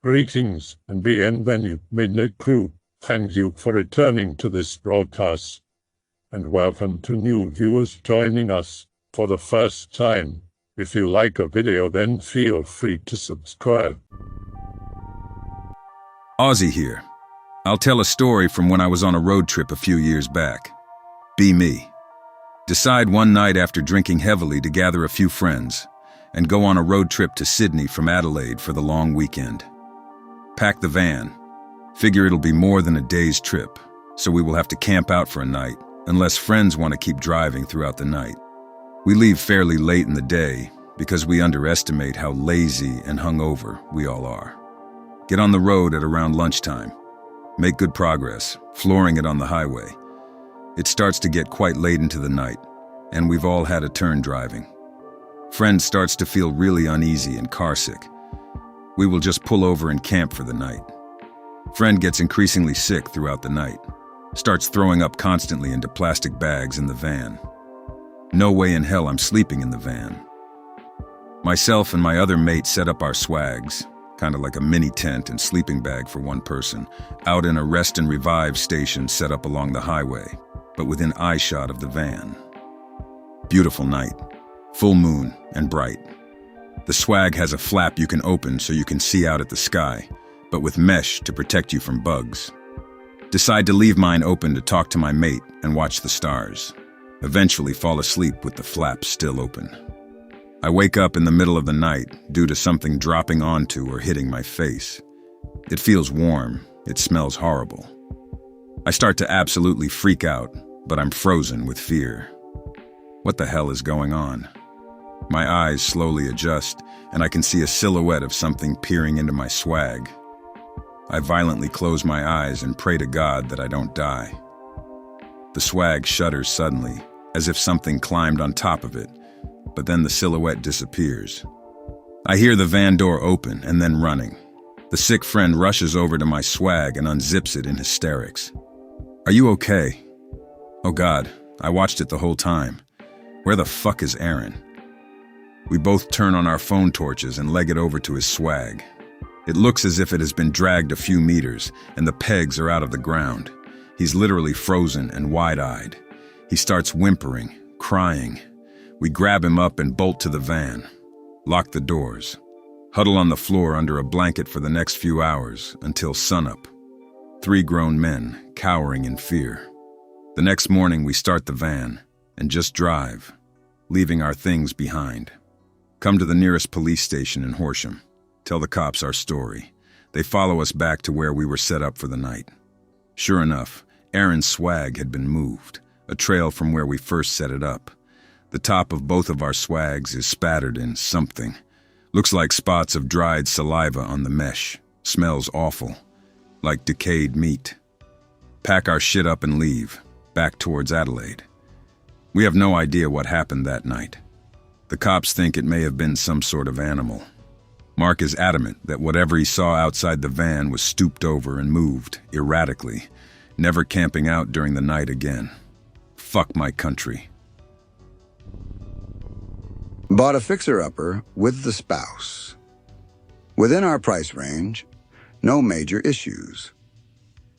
Greetings and bienvenue, Midnight Crew. Thank you for returning to this broadcast. And welcome to new viewers joining us for the first time. If you like a video, then feel free to subscribe. Ozzy here. I'll tell a story from when I was on a road trip a few years back. Be me. Decide one night after drinking heavily to gather a few friends and go on a road trip to Sydney from Adelaide for the long weekend. Pack the van. Figure it'll be more than a day's trip, so we will have to camp out for a night unless friends want to keep driving throughout the night. We leave fairly late in the day because we underestimate how lazy and hungover we all are. Get on the road at around lunchtime. Make good progress, flooring it on the highway. It starts to get quite late into the night, and we've all had a turn driving. Friend starts to feel really uneasy and carsick. We will just pull over and camp for the night. Friend gets increasingly sick throughout the night, starts throwing up constantly into plastic bags in the van. No way in hell I'm sleeping in the van. Myself and my other mate set up our swags, kind of like a mini tent and sleeping bag for one person, out in a rest and revive station set up along the highway, but within eyeshot of the van. Beautiful night, full moon and bright. The swag has a flap you can open so you can see out at the sky, but with mesh to protect you from bugs. Decide to leave mine open to talk to my mate and watch the stars. Eventually fall asleep with the flap still open. I wake up in the middle of the night due to something dropping onto or hitting my face. It feels warm. It smells horrible. I start to absolutely freak out, but I'm frozen with fear. What the hell is going on? My eyes slowly adjust, and I can see a silhouette of something peering into my swag. I violently close my eyes and pray to God that I don't die. The swag shudders suddenly, as if something climbed on top of it, but then the silhouette disappears. I hear the van door open and then running. The sick friend rushes over to my swag and unzips it in hysterics. "Are you okay?" "Oh God, I watched it the whole time. Where the fuck is Aaron?" We both turn on our phone torches and leg it over to his swag. It looks as if it has been dragged a few meters and the pegs are out of the ground. He's literally frozen and wide-eyed. He starts whimpering, crying. We grab him up and bolt to the van, lock the doors, huddle on the floor under a blanket for the next few hours until sunup. 3 grown men, cowering in fear. The next morning we start the van and just drive, leaving our things behind. Come to the nearest police station in Horsham. Tell the cops our story. They follow us back to where we were set up for the night. Sure enough, Aaron's swag had been moved, a trail from where we first set it up. The top of both of our swags is spattered in something. Looks like spots of dried saliva on the mesh. Smells awful, like decayed meat. Pack our shit up and leave, back towards Adelaide. We have no idea what happened that night. The cops think it may have been some sort of animal. Mark is adamant that whatever he saw outside the van was stooped over and moved erratically, never camping out during the night again. Fuck my country. Bought a fixer-upper with the spouse. Within our price range, no major issues.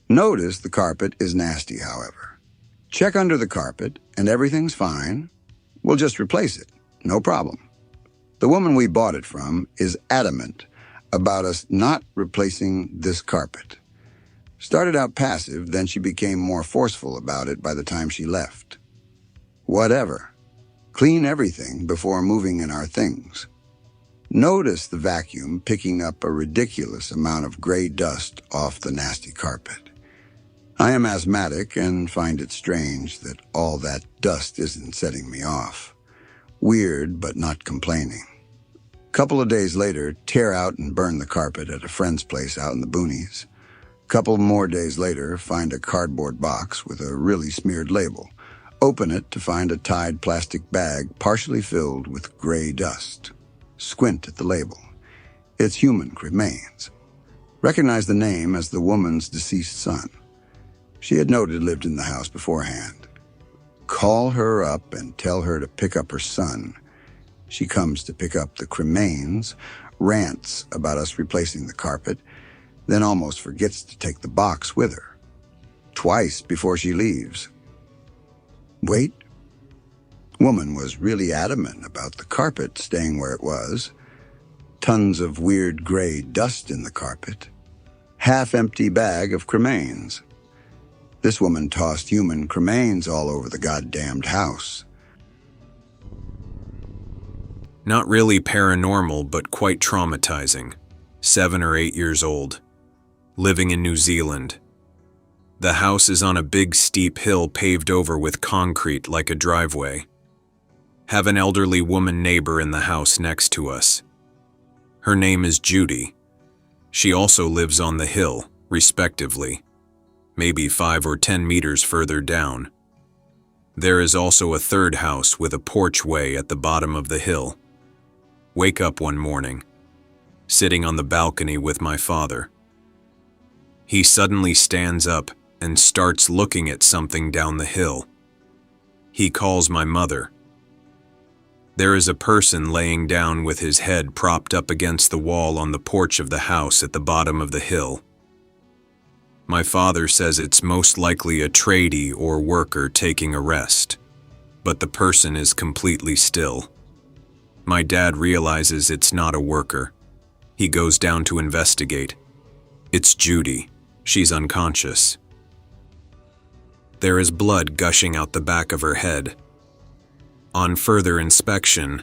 Notice the carpet is nasty, however. Check under the carpet and everything's fine. We'll just replace it. No problem. The woman we bought it from is adamant about us not replacing this carpet. Started out passive, then she became more forceful about it by the time she left. Whatever. Clean everything before moving in our things. Notice the vacuum picking up a ridiculous amount of gray dust off the nasty carpet. I am asthmatic and find it strange that all that dust isn't setting me off. Weird, but not complaining. Couple of days later, tear out and burn the carpet at a friend's place out in the boonies. Couple more days later, find a cardboard box with a really smeared label. Open it to find a tied plastic bag partially filled with gray dust. Squint at the label. It's human remains. Recognize the name as the woman's deceased son. She had noted lived in the house beforehand. Call her up and tell her to pick up her son. She comes to pick up the cremains, rants about us replacing the carpet, then almost forgets to take the box with her. Twice before she leaves. Wait. Woman was really adamant about the carpet staying where it was. Tons of weird gray dust in the carpet. Half-empty bag of cremains. This woman tossed human cremains all over the goddamned house. Not really paranormal, but quite traumatizing. 7 or 8 years old. Living in New Zealand. The house is on a big steep hill paved over with concrete like a driveway. Have an elderly woman neighbor in the house next to us. Her name is Judy. She also lives on the hill, respectively, maybe 5 or 10 meters further down. There is also a third house with a porchway at the bottom of the hill. Wake up one morning, sitting on the balcony with my father. He suddenly stands up and starts looking at something down the hill. He calls my mother. There is a person laying down with his head propped up against the wall on the porch of the house at the bottom of the hill. My father says it's most likely a tradie or worker taking a rest, but the person is completely still. My dad realizes it's not a worker. He goes down to investigate. It's Judy. She's unconscious. There is blood gushing out the back of her head. On further inspection,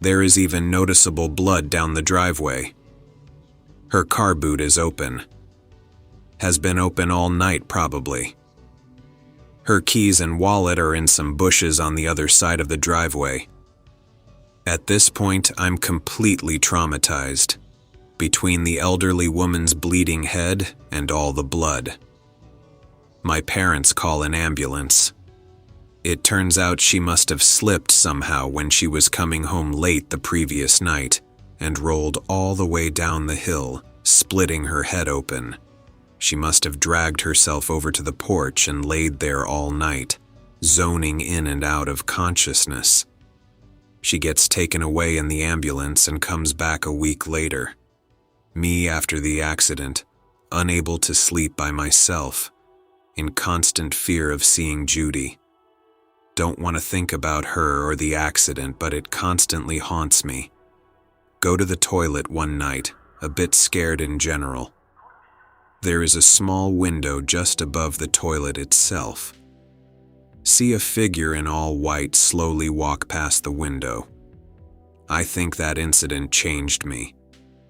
there is even noticeable blood down the driveway. Her car boot is open. Has been open all night, probably. Her keys and wallet are in some bushes on the other side of the driveway. At this point, I'm completely traumatized, between the elderly woman's bleeding head and all the blood. My parents call an ambulance. It turns out she must have slipped somehow when she was coming home late the previous night and rolled all the way down the hill, splitting her head open. She must have dragged herself over to the porch and laid there all night, zoning in and out of consciousness. She gets taken away in the ambulance and comes back a week later. Me after the accident, unable to sleep by myself, in constant fear of seeing Judy. Don't want to think about her or the accident, but it constantly haunts me. Go to the toilet one night, a bit scared in general. There is a small window just above the toilet itself. See a figure in all white slowly walk past the window. I think that incident changed me.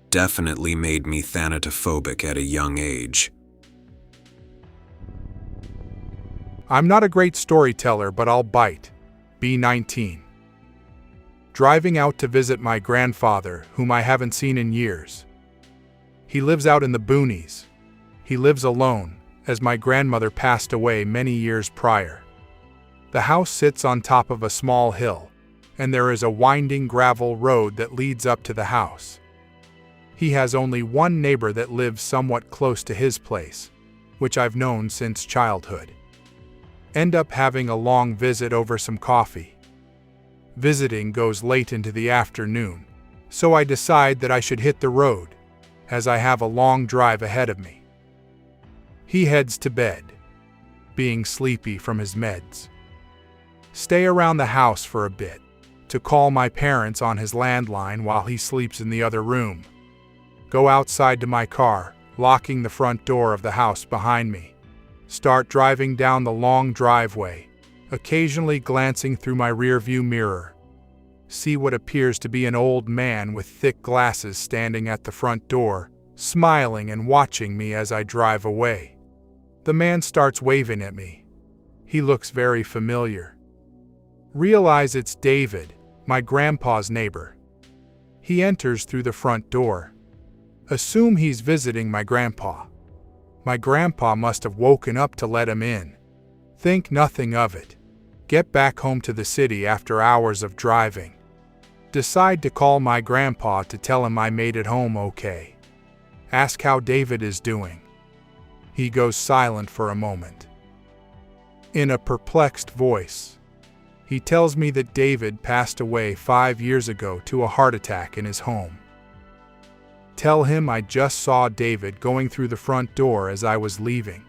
Definitely made me thanatophobic at a young age. I'm not a great storyteller, but I'll bite. B19. Driving out to visit my grandfather, whom I haven't seen in years. He lives out in the boonies. He lives alone, as my grandmother passed away many years prior. The house sits on top of a small hill, and there is a winding gravel road that leads up to the house. He has only one neighbor that lives somewhat close to his place, which I've known since childhood. End up having a long visit over some coffee. Visiting goes late into the afternoon, so I decide that I should hit the road, as I have a long drive ahead of me. He heads to bed, being sleepy from his meds. Stay around the house for a bit, to call my parents on his landline while he sleeps in the other room. Go outside to my car, locking the front door of the house behind me. Start driving down the long driveway, occasionally glancing through my rearview mirror. See what appears to be an old man with thick glasses standing at the front door, smiling and watching me as I drive away. The man starts waving at me. He looks very familiar. Realize it's David, my grandpa's neighbor. He enters through the front door. Assume he's visiting my grandpa. My grandpa must have woken up to let him in. Think nothing of it. Get back home to the city after hours of driving. Decide to call my grandpa to tell him I made it home okay. Ask how David is doing. He goes silent for a moment. In a perplexed voice, he tells me that David passed away 5 years ago to a heart attack in his home. Tell him I just saw David going through the front door as I was leaving.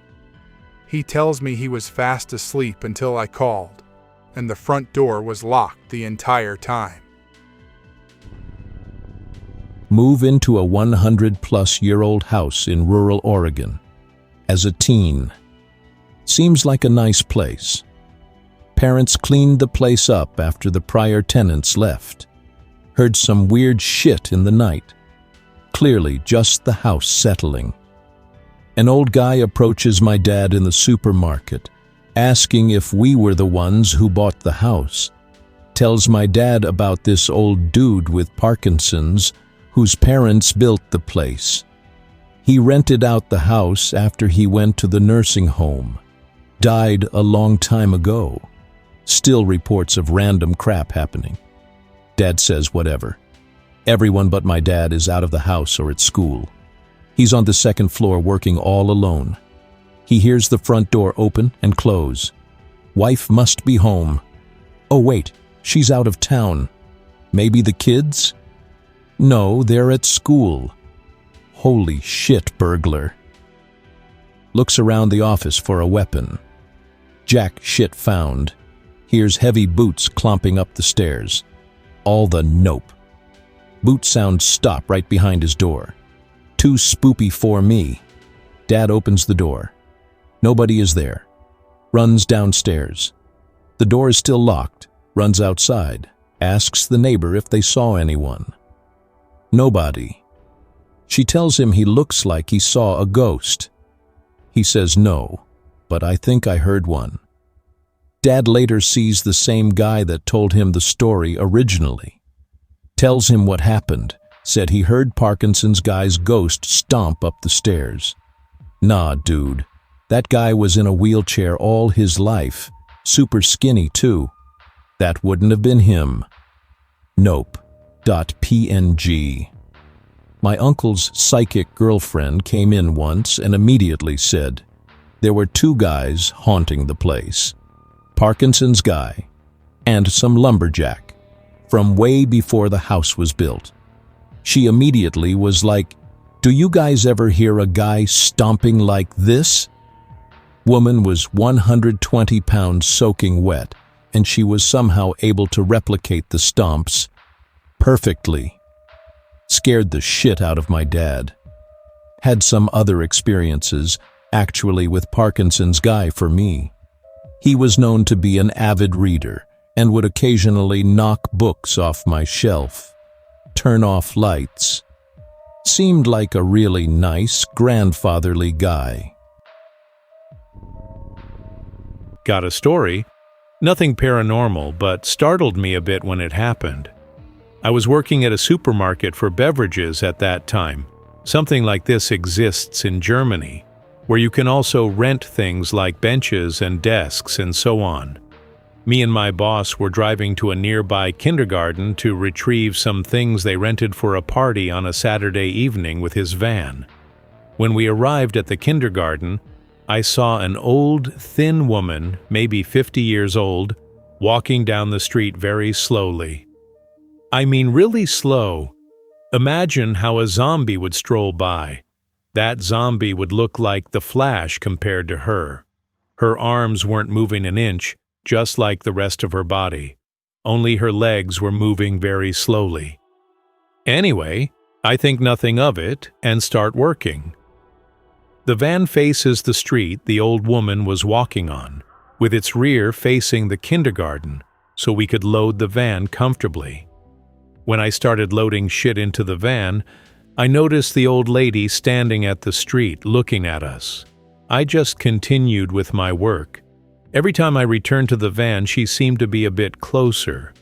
He tells me he was fast asleep until I called, and the front door was locked the entire time. Move into a 100-plus-year-old house in rural Oregon. As a teen. Seems like a nice place. Parents cleaned the place up after the prior tenants left. Heard some weird shit in the night. Clearly just the house settling. An old guy approaches my dad in the supermarket, asking if we were the ones who bought the house. Tells my dad about this old dude with Parkinson's whose parents built the place. He rented out the house after he went to the nursing home. Died a long time ago. Still reports of random crap happening. Dad says whatever. Everyone but my dad is out of the house or at school. He's on the second floor working all alone. He hears the front door open and close. Wife must be home. Oh wait, she's out of town. Maybe the kids? No, they're at school. Holy shit, burglar. Looks around the office for a weapon. Jack shit found. Hears heavy boots clomping up the stairs. All the nope. Boot sounds stop right behind his door. Too spoopy for me. Dad opens the door. Nobody is there. Runs downstairs. The door is still locked. Runs outside. Asks the neighbor if they saw anyone. Nobody. She tells him he looks like he saw a ghost. He says no, but I think I heard one. Dad later sees the same guy that told him the story originally. Tells him what happened, said he heard Parkinson's guy's ghost stomp up the stairs. Nah, dude, that guy was in a wheelchair all his life, super skinny too. That wouldn't have been him. Nope. .png. My uncle's psychic girlfriend came in once and immediately said there were two guys haunting the place. Parkinson's guy and some lumberjack from way before the house was built. She immediately was like, "Do you guys ever hear a guy stomping like this?" Woman was 120 pounds soaking wet, and she was somehow able to replicate the stomps perfectly. Scared the shit out of my dad. Had some other experiences, actually with Parkinson's guy for me. He was known to be an avid reader and would occasionally knock books off my shelf. Turn off lights. Seemed like a really nice, grandfatherly guy. Got a story? Nothing paranormal, but startled me a bit when it happened. I was working at a supermarket for beverages at that time. Something like this exists in Germany, where you can also rent things like benches and desks and so on. Me and my boss were driving to a nearby kindergarten to retrieve some things they rented for a party on a Saturday evening with his van. When we arrived at the kindergarten, I saw an old, thin woman, maybe 50 years old, walking down the street very slowly. I mean really slow. Imagine how a zombie would stroll by. That zombie would look like the Flash compared to her. Her arms weren't moving an inch, just like the rest of her body. Only her legs were moving very slowly. Anyway, I think nothing of it and start working. The van faces the street the old woman was walking on, with its rear facing the kindergarten, so we could load the van comfortably. When I started loading shit into the van, I noticed the old lady standing at the street looking at us. I just continued with my work. Every time I returned to the van, she seemed to be a bit closer.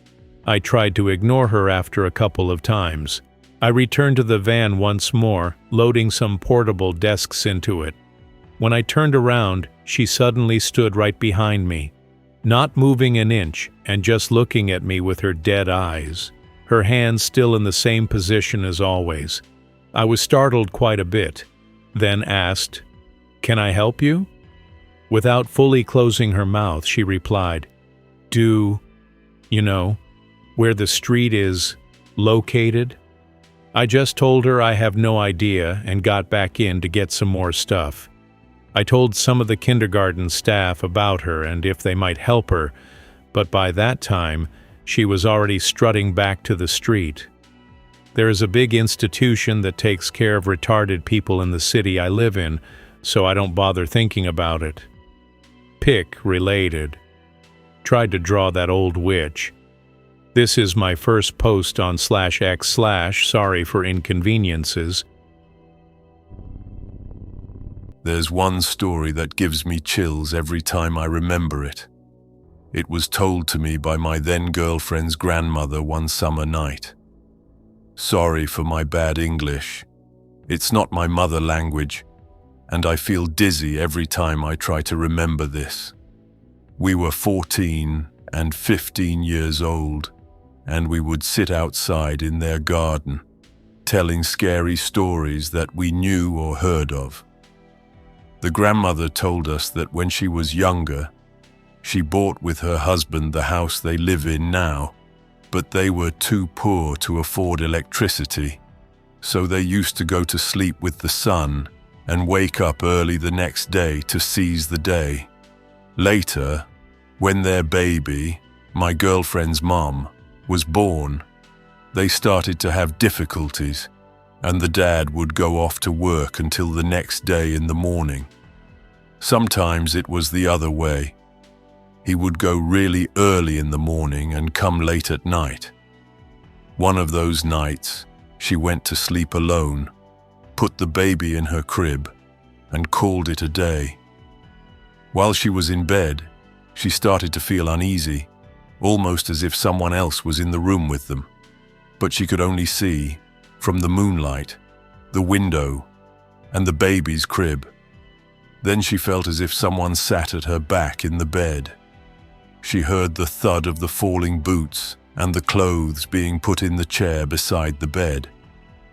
I tried to ignore her after a couple of times. I returned to the van once more, loading some portable desks into it. When I turned around, she suddenly stood right behind me, not moving an inch and just looking at me with her dead eyes. Her hands still in the same position as always. I was startled quite a bit, then asked, "Can I help you?" Without fully closing her mouth, she replied, "Do you know where the street is located?" I just told her I have no idea and got back in to get some more stuff. I told some of the kindergarten staff about her and if they might help her, but by that time, she was already strutting back to the street. There is a big institution that takes care of retarded people in the city I live in, so I don't bother thinking about it. Pick related. Tried to draw that old witch. This is my first post on /x/ sorry for inconveniences. There's one story that gives me chills every time I remember it. It was told to me by my then-girlfriend's grandmother one summer night. Sorry for my bad English. It's not my mother language, and I feel dizzy every time I try to remember this. We were 14 and 15 years old, and we would sit outside in their garden, telling scary stories that we knew or heard of. The grandmother told us that when she was younger, she bought with her husband the house they live in now, but they were too poor to afford electricity, so they used to go to sleep with the sun and wake up early the next day to seize the day. Later, when their baby, my girlfriend's mom, was born, they started to have difficulties, and the dad would go off to work until the next day in the morning. Sometimes it was the other way. He would go really early in the morning and come late at night. One of those nights, she went to sleep alone, put the baby in her crib, and called it a day. While she was in bed, she started to feel uneasy, almost as if someone else was in the room with them. But she could only see, from the moonlight, the window, and the baby's crib. Then she felt as if someone sat at her back in the bed. She heard the thud of the falling boots and the clothes being put in the chair beside the bed,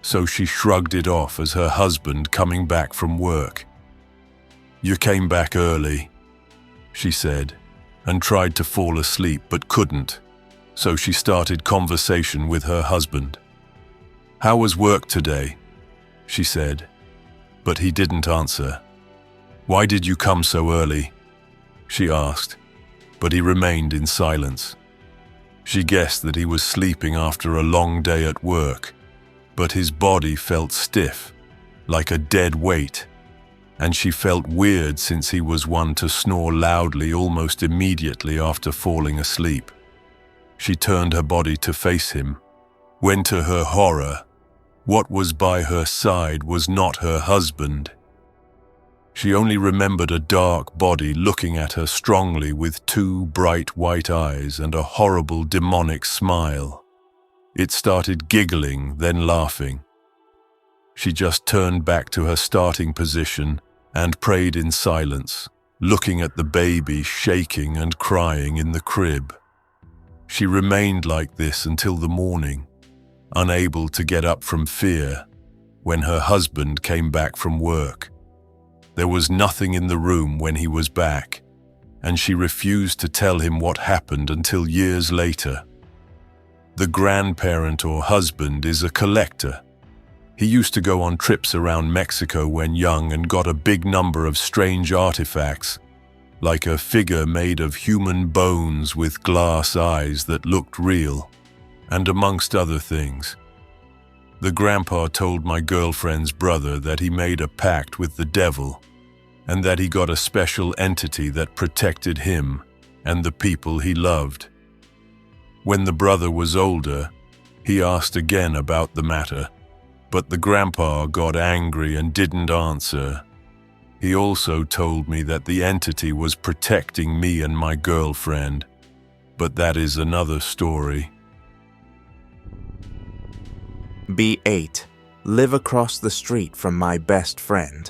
so she shrugged it off as her husband coming back from work. "You came back early," she said, and tried to fall asleep but couldn't, so she started conversation with her husband. "How was work today?" she said, but he didn't answer. "Why did you come so early?" she asked, but he remained in silence. She guessed that he was sleeping after a long day at work, but his body felt stiff, like a dead weight, and she felt weird since he was one to snore loudly almost immediately after falling asleep. She turned her body to face him, when to her horror, what was by her side was not her husband. She only remembered a dark body looking at her strongly with two bright white eyes and a horrible demonic smile. It started giggling, then laughing. She just turned back to her starting position and prayed in silence, looking at the baby shaking and crying in the crib. She remained like this until the morning, unable to get up from fear, when her husband came back from work. There was nothing in the room when he was back, and she refused to tell him what happened until years later. The grandparent or husband is a collector. He used to go on trips around Mexico when young and got a big number of strange artifacts, like a figure made of human bones with glass eyes that looked real, and amongst other things. The grandpa told my girlfriend's brother that he made a pact with the devil, and that he got a special entity that protected him and the people he loved. When the brother was older, he asked again about the matter, but the grandpa got angry and didn't answer. He also told me that the entity was protecting me and my girlfriend, but that is another story. B8. Live across the street from my best friend.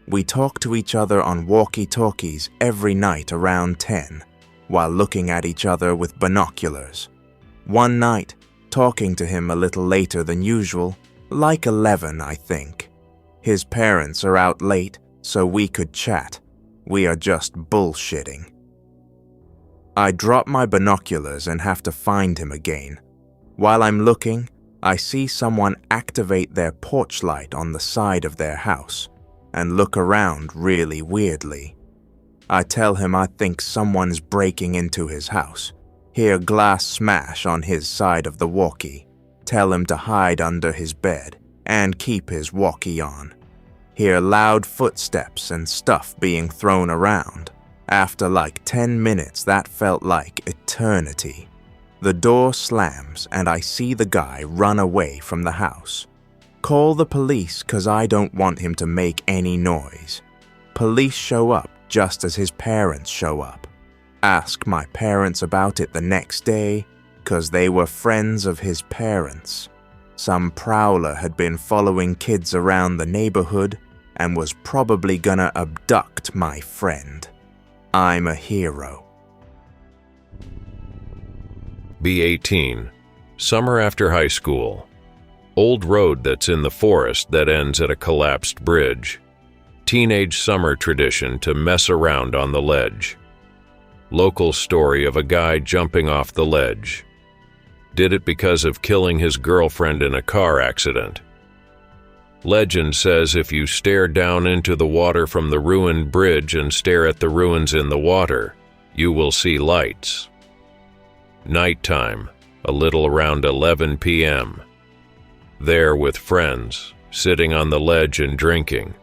We talk to each other on walkie-talkies every night around 10, while looking at each other with binoculars. One night, talking to him a little later than usual, like 11, I think. His parents are out late, so we could chat. We are just bullshitting. I drop my binoculars and have to find him again. While I'm looking, I see someone activate their porch light on the side of their house and look around really weirdly. I tell him I think someone's breaking into his house, hear glass smash on his side of the walkie, tell him to hide under his bed and keep his walkie on. Hear loud footsteps and stuff being thrown around. After like 10 minutes, that felt like eternity. The door slams and I see the guy run away from the house. Call the police 'cause I don't want him to make any noise. Police show up just as his parents show up. Ask my parents about it the next day 'cause they were friends of his parents. Some prowler had been following kids around the neighborhood and was probably gonna abduct my friend. I'm a hero. B18. Summer after high school. Old road that's in the forest that ends at a collapsed bridge. Teenage summer tradition to mess around on the ledge. Local story of a guy jumping off the ledge. Did it because of killing his girlfriend in a car accident. Legend says if you stare down into the water from the ruined bridge and stare at the ruins in the water, you will see lights. Nighttime, a little around 11 p.m. There with friends, sitting on the ledge and drinking.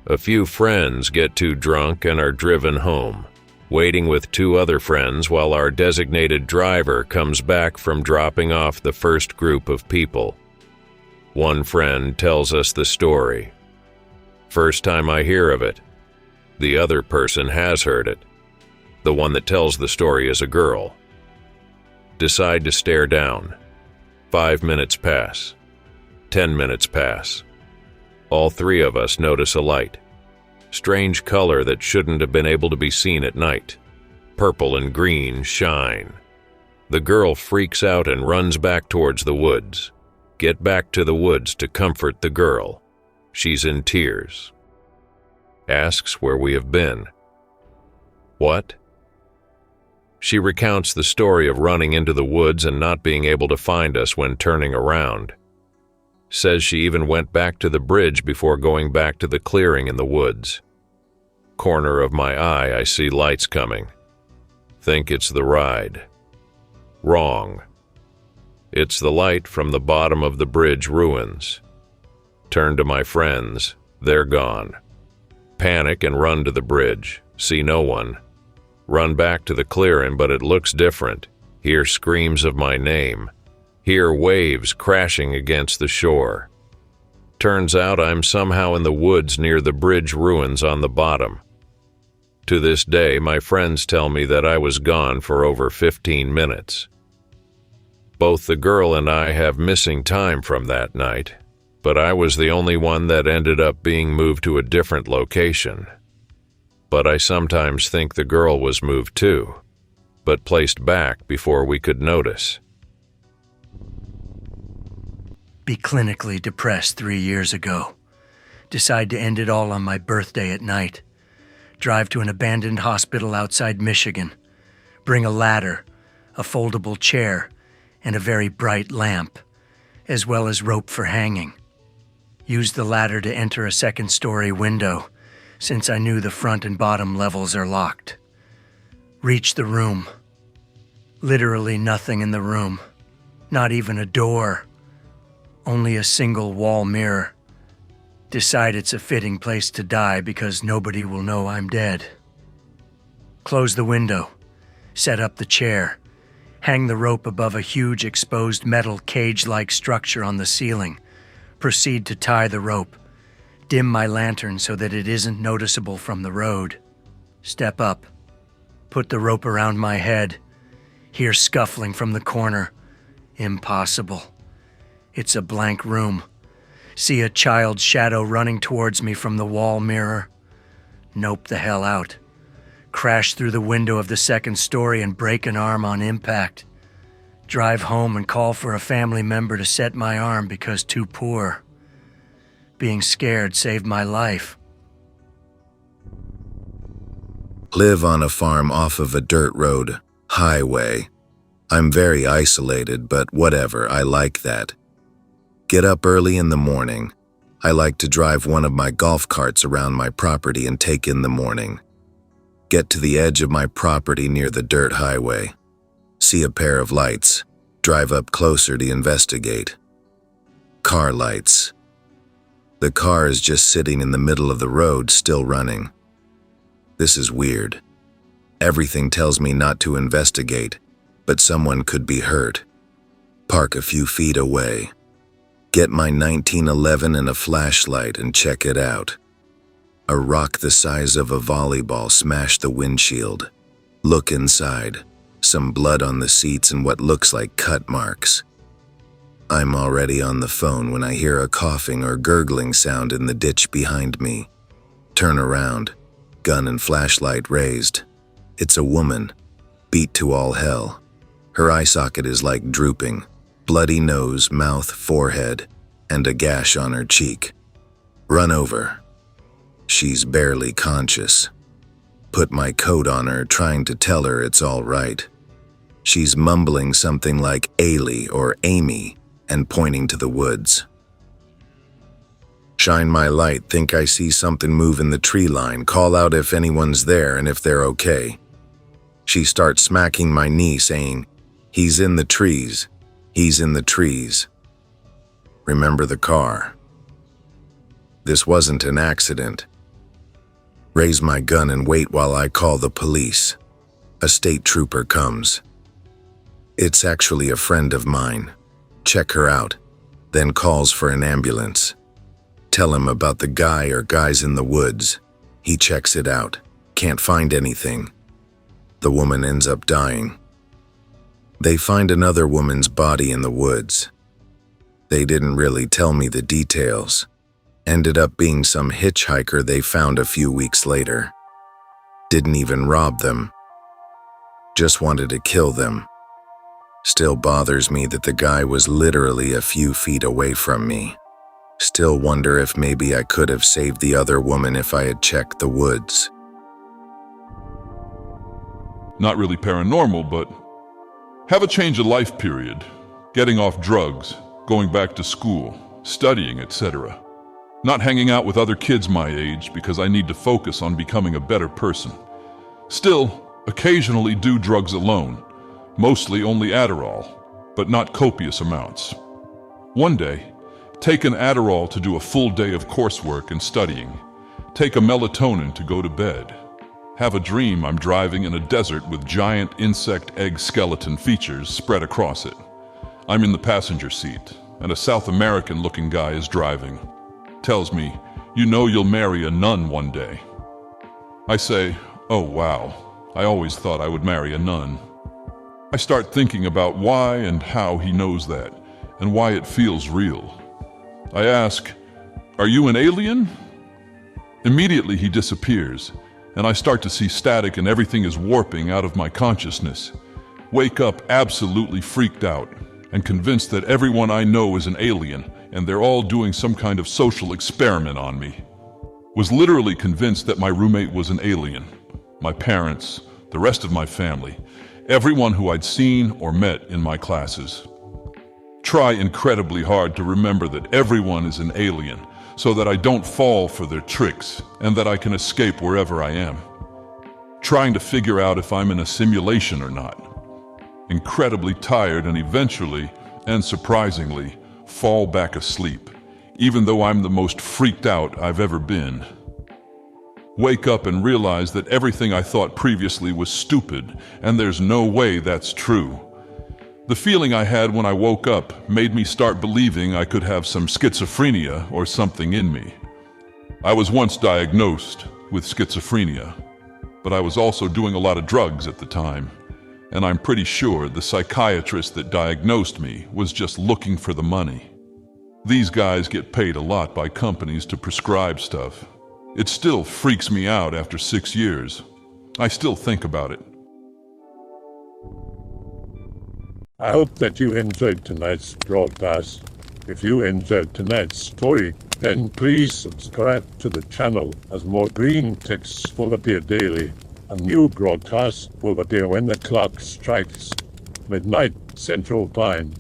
A few friends get too drunk and are driven home, waiting with 2 other friends while our designated driver comes back from dropping off the first group of people. One friend tells us the story. First time I hear of it. The other person has heard it. The one that tells the story is a girl. Decide to stare down. 5 minutes pass. 10 minutes pass. All 3 of us notice a light. Strange color that shouldn't have been able to be seen at night. Purple and green shine. The girl freaks out and runs back towards the woods. Get back to the woods to comfort the girl. She's in tears. Asks where we have been. What? She recounts the story of running into the woods and not being able to find us when turning around. Says she even went back to the bridge before going back to the clearing in the woods. Corner of my eye, I see lights coming. Think it's the ride. Wrong. It's the light from the bottom of the bridge ruins. Turn to my friends. They're gone. Panic and run to the bridge. See no one. Run back to the clearing, but it looks different. Hear screams of my name. Hear waves crashing against the shore. Turns out I'm somehow in the woods near the bridge ruins on the bottom. To this day, my friends tell me that I was gone for over 15 minutes. Both the girl and I have missing time from that night, but I was the only one that ended up being moved to a different location. But I sometimes think the girl was moved too, but placed back before we could notice. Be clinically depressed 3 years ago. Decide to end it all on my birthday at night. Drive to an abandoned hospital outside Michigan. Bring a ladder, a foldable chair, and a very bright lamp, as well as rope for hanging. Use the ladder to enter a second-story window, since I knew the front and bottom levels are locked. Reach the room. Literally nothing in the room. Not even a door. Only a single wall mirror. Decide it's a fitting place to die because nobody will know I'm dead. Close the window. Set up the chair. Hang the rope above a huge exposed metal cage-like structure on the ceiling. Proceed to tie the rope. Dim my lantern so that it isn't noticeable from the road. Step up. Put the rope around my head. Hear scuffling from the corner. Impossible. It's a blank room. See a child's shadow running towards me from the wall mirror. Nope the hell out. Crash through the window of the second story and break an arm on impact. Drive home and call for a family member to set my arm because too poor. Being scared saved my life. Live on a farm off of a dirt road, highway. I'm very isolated, but whatever, I like that. Get up early in the morning. I like to drive one of my golf carts around my property and take in the morning. Get to the edge of my property near the dirt highway. See a pair of lights. Drive up closer to investigate. Car lights. The car is just sitting in the middle of the road, still running. This is weird. Everything tells me not to investigate, but someone could be hurt. Park a few feet away. Get my 1911 and a flashlight and check it out. A rock the size of a volleyball smashed the windshield. Look inside. Some blood on the seats and what looks like cut marks. I'm already on the phone when I hear a coughing or gurgling sound in the ditch behind me. Turn around, gun and flashlight raised. It's a woman, beat to all hell. Her eye socket is like drooping, bloody nose, mouth, forehead, and a gash on her cheek. Run over. She's barely conscious. Put my coat on her, trying to tell her it's all right. She's mumbling something like Ailey or Amy and pointing to the woods. Shine my light, think I see something move in the tree line, call out if anyone's there and if they're okay. She starts smacking my knee saying, "He's in the trees, he's in the trees." Remember the car. This wasn't an accident. Raise my gun and wait while I call the police. A state trooper comes. It's actually a friend of mine. Check her out, then calls for an ambulance. Tell him about the guy or guys in the woods. He checks it out. Can't find anything. The woman ends up dying. They find another woman's body in the woods. They didn't really tell me the details. Ended up being some hitchhiker they found a few weeks later. Didn't even rob them. Just wanted to kill them. Still bothers me that the guy was literally a few feet away from me. Still wonder if maybe I could have saved the other woman if I had checked the woods. Not really paranormal, but have a change of life period. Getting off drugs, going back to school, studying, etc. Not hanging out with other kids my age because I need to focus on becoming a better person. Still, occasionally do drugs alone. Mostly only Adderall, but not copious amounts. One day, take an Adderall to do a full day of coursework and studying. Take a melatonin to go to bed. Have a dream I'm driving in a desert with giant insect egg skeleton features spread across it. I'm in the passenger seat, and a South American-looking guy is driving. Tells me, "You know you'll marry a nun one day." I say, "Oh wow, I always thought I would marry a nun." I start thinking about why and how he knows that, and why it feels real. I ask, "Are you an alien?" Immediately he disappears, and I start to see static and everything is warping out of my consciousness. Wake up absolutely freaked out, and convinced that everyone I know is an alien, and they're all doing some kind of social experiment on me. Was literally convinced that my roommate was an alien. My parents, the rest of my family, everyone who I'd seen or met in my classes. Try incredibly hard to remember that everyone is an alien, so that I don't fall for their tricks and that I can escape wherever I am. Trying to figure out if I'm in a simulation or not. Incredibly tired and eventually, and surprisingly, fall back asleep, even though I'm the most freaked out I've ever been. Wake up and realize that everything I thought previously was stupid, and there's no way that's true. The feeling I had when I woke up made me start believing I could have some schizophrenia or something in me. I was once diagnosed with schizophrenia, but I was also doing a lot of drugs at the time, and I'm pretty sure the psychiatrist that diagnosed me was just looking for the money. These guys get paid a lot by companies to prescribe stuff. It still freaks me out after 6 years. I still think about it. I hope that you enjoyed tonight's broadcast. If you enjoyed tonight's story, then please subscribe to the channel as more Greentext will appear daily. A new broadcast will appear when the clock strikes midnight Central Time.